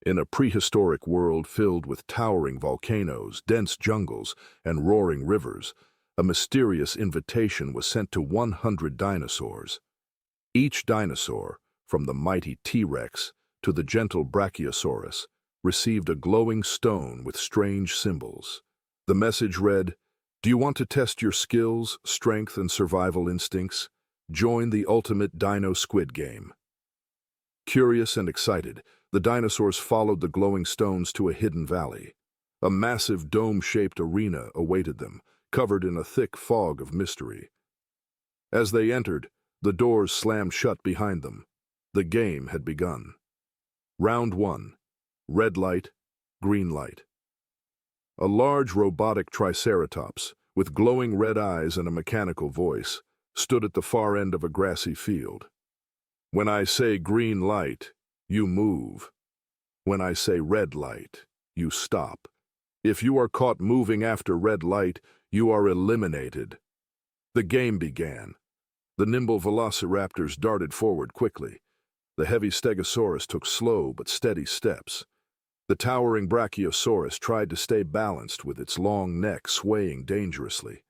In a prehistoric world filled with towering volcanoes, dense jungles, and roaring rivers, a mysterious invitation was sent to 100 dinosaurs. Each dinosaur, from the mighty T-Rex to the gentle Brachiosaurus, received a glowing stone with strange symbols. The message read, "Do you want to test your skills, strength, and survival instincts? Join the ultimate dino Squid Game." Curious and excited, the dinosaurs followed the glowing stones to a hidden valley. A massive dome-shaped arena awaited them, covered in a thick fog of mystery. As they entered, the doors slammed shut behind them. The game had begun. Round 1. Red light, green light. A large robotic triceratops, with glowing red eyes and a mechanical voice, stood at the far end of a grassy field. "When I say green light, you move. When I say red light, you stop. If you are caught moving after red light, you are eliminated." The game began. The nimble velociraptors darted forward quickly. The heavy stegosaurus took slow but steady steps. The towering brachiosaurus tried to stay balanced with its long neck swaying dangerously.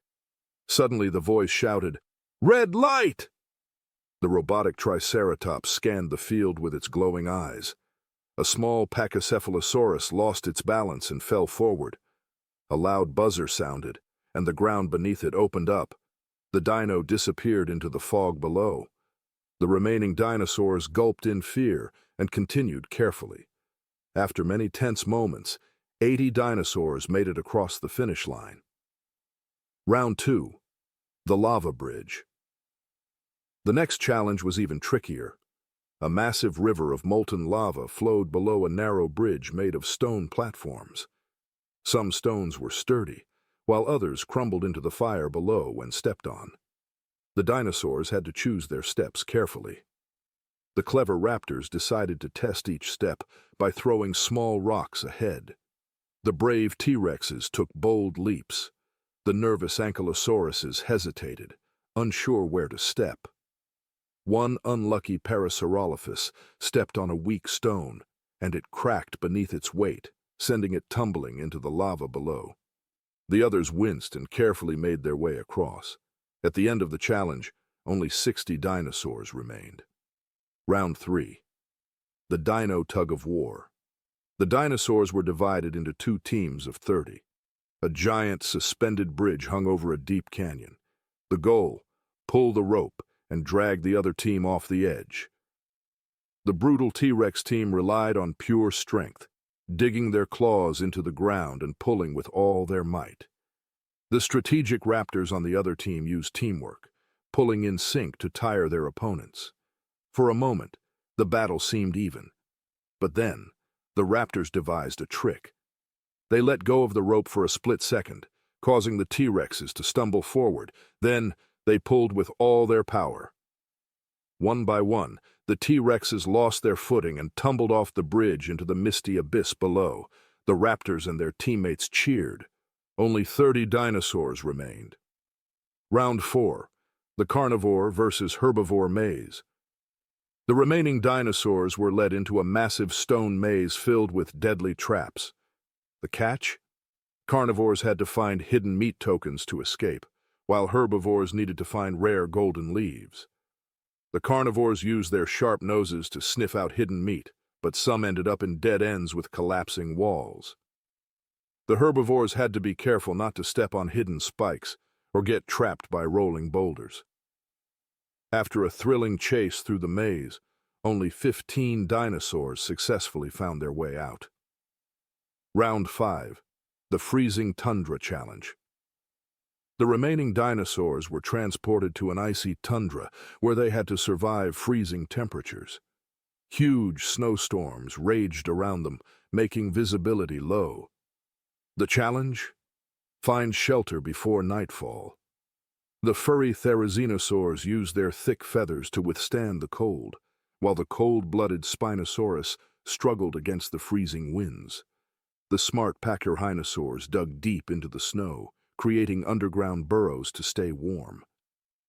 Suddenly the voice shouted, "Red light!" The robotic triceratops scanned the field with its glowing eyes. A small pachycephalosaurus lost its balance and fell forward. A loud buzzer sounded, and the ground beneath it opened up. The dino disappeared into the fog below. The remaining dinosaurs gulped in fear and continued carefully. After many tense moments, 80 dinosaurs made it across the finish line. Round 2. The Lava Bridge. The next challenge was even trickier. A massive river of molten lava flowed below a narrow bridge made of stone platforms. Some stones were sturdy, while others crumbled into the fire below when stepped on. The dinosaurs had to choose their steps carefully. The clever raptors decided to test each step by throwing small rocks ahead. The brave T-Rexes took bold leaps. The nervous ankylosauruses hesitated, unsure where to step. One unlucky Parasaurolophus stepped on a weak stone, and it cracked beneath its weight, sending it tumbling into the lava below. The others winced and carefully made their way across. At the end of the challenge, only 60 dinosaurs remained. Round 3. The Dino Tug-of-War. The dinosaurs were divided into 2 teams of 30. A giant suspended bridge hung over a deep canyon. The goal: pull the rope and drag the other team off the edge. The brutal T-Rex team relied on pure strength, digging their claws into the ground and pulling with all their might. The strategic raptors on the other team used teamwork, pulling in sync to tire their opponents. For a moment, the battle seemed even. But then, the raptors devised a trick. They let go of the rope for a split second, causing the T-Rexes to stumble forward. Then, they pulled with all their power. One by one, the T-Rexes lost their footing and tumbled off the bridge into the misty abyss below. The raptors and their teammates cheered. Only 30 dinosaurs remained. Round 4. The Carnivore versus Herbivore Maze. The remaining dinosaurs were led into a massive stone maze filled with deadly traps. The catch? Carnivores had to find hidden meat tokens to escape, while herbivores needed to find rare golden leaves. The carnivores used their sharp noses to sniff out hidden meat, but some ended up in dead ends with collapsing walls. The herbivores had to be careful not to step on hidden spikes or get trapped by rolling boulders. After a thrilling chase through the maze, only 15 dinosaurs successfully found their way out. Round 5. The Freezing Tundra Challenge. The remaining dinosaurs were transported to an icy tundra where they had to survive freezing temperatures. Huge snowstorms raged around them, making visibility low. The challenge? Find shelter before nightfall. The furry therizinosaurs used their thick feathers to withstand the cold, while the cold-blooded Spinosaurus struggled against the freezing winds. The smart Pachyrhinosaurs dug deep into the snow, creating underground burrows to stay warm.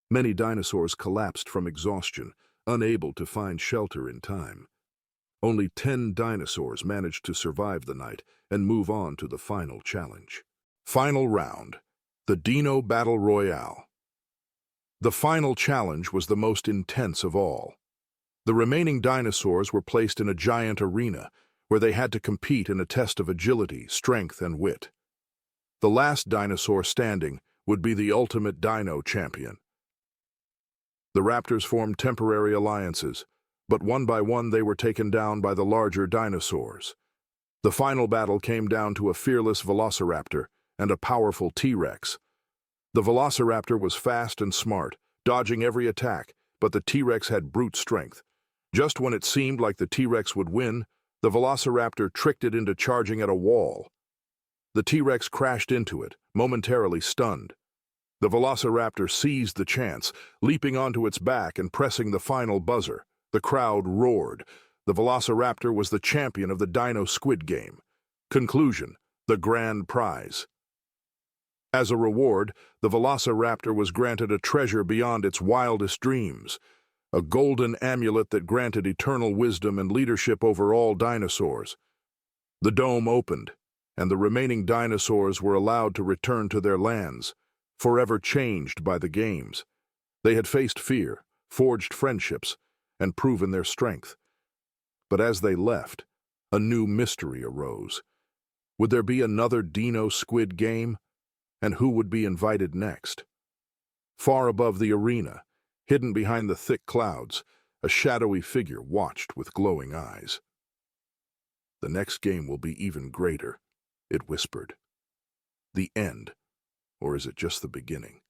Many dinosaurs collapsed from exhaustion, unable to find shelter in time. Only 10 dinosaurs managed to survive the night and move on to the final challenge. Final round, the Dino Battle Royale. The final challenge was the most intense of all. The remaining dinosaurs were placed in a giant arena where they had to compete in a test of agility, strength, and wit. The last dinosaur standing would be the ultimate dino champion. The raptors formed temporary alliances, but one by one they were taken down by the larger dinosaurs. The final battle came down to a fearless velociraptor and a powerful T-Rex. The velociraptor was fast and smart, dodging every attack, but the T-Rex had brute strength. Just when it seemed like the T-Rex would win, the velociraptor tricked it into charging at a wall. The T-Rex crashed into it, momentarily stunned. The velociraptor seized the chance, leaping onto its back and pressing the final buzzer. The crowd roared. The velociraptor was the champion of the Dino Squid Game. Conclusion: the grand prize. As a reward, the velociraptor was granted a treasure beyond its wildest dreams, a golden amulet that granted eternal wisdom and leadership over all dinosaurs. The dome opened, and the remaining dinosaurs were allowed to return to their lands, forever changed by the games. They had faced fear, forged friendships, and proven their strength. But as they left, a new mystery arose. Would there be another Dino Squid Game? And who would be invited next? Far above the arena, hidden behind the thick clouds, a shadowy figure watched with glowing eyes. "The next game will be even greater," it whispered. "The end, or is it just the beginning?"